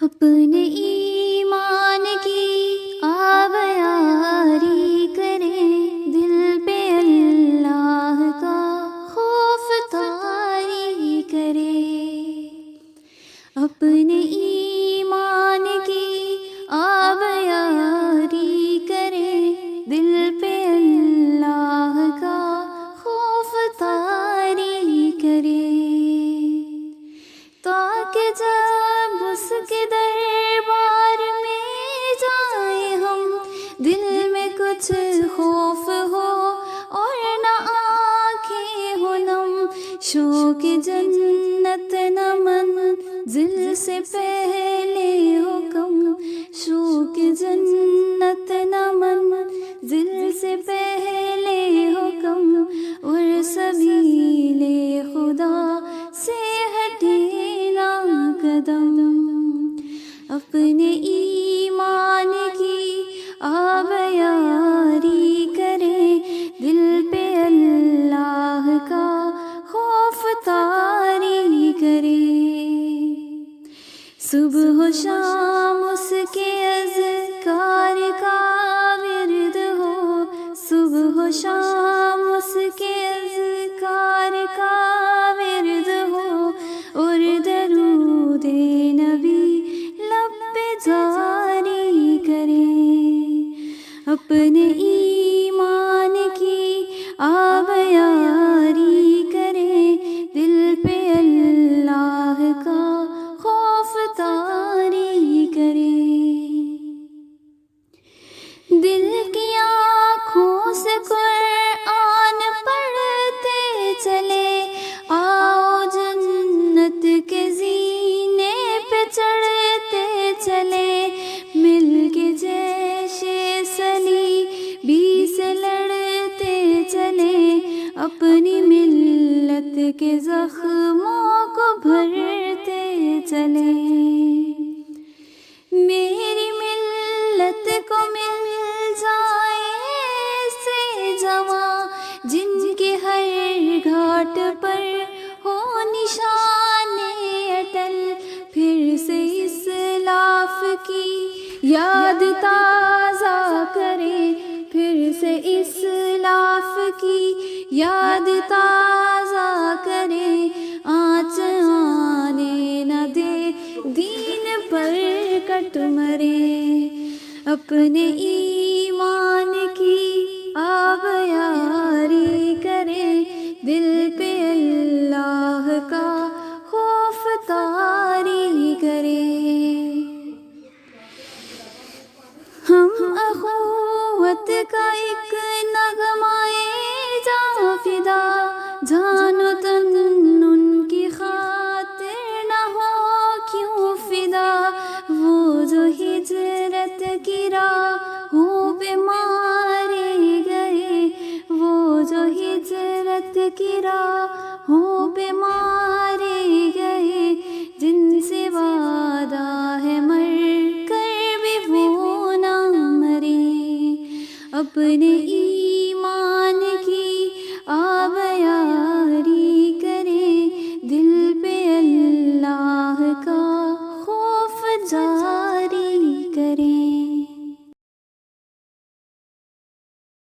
اپنے ایمان کی آب یاری کرے، دل پہ اللہ کا خوف طاری کرے۔ اپنے ایمان کی آب یاری کرے، دل پہ اللہ کا خوف طاری کرے، تاکہ جب اس کے دربار میں جائیں ہم، دل میں کچھ خوف ہو اور نہ آنکھیں ہو نم، شوق جنت نہ منزل سے پہلے ہو کم، شوق جنت نہ منزل سے پہلے ہو کم، اور سبیل خدا سے ہٹے نہ قدم۔ اپنے ایمان کی آب یاری کرے، دل پہ اللہ کا خوف طاری کرے، صبح و شام اس کے اذکار کا ورد ہو، صبح و شام اس کے اذکار کا ورد ہو، اور درود نبی لب پہ جاری کرے۔ اپنے ایمان کی آب یاری کرے، دل پہ اللہ کا خوف طاری کرے، دل کی آنکھوں سے قرآن پڑھتے چلے، آؤ جنت کے زینے پہ چڑھتے چلے، مل کے جیشے صلیبی سے لڑتے چلے، اپنی ملت کے زخموں کو بھرتے چلے۔ میری ملت کو مل جائے ایسے جواں، جن کے ہر گھاٹ پر ہو نشان اٹل، پھر سے اسلاف کی یاد تازہ کرے، پھر سے اسلاف کی یاد تازہ کرے، آنچ آنے نہ دے دین پر کٹ مرے۔ اپنے ایمان کی آب یاری کرے، دل پہ اللہ کا خوف طاری کرے، ہم اخوت کا ایک نغمائے جاں فدا، جان و تن ان کی خاطر نہ ہو کیوں فدا، وہ جو ہجرت کی راہوں پہ مارے گئے، وہ جو ہجرت کی راہوں پہ مارے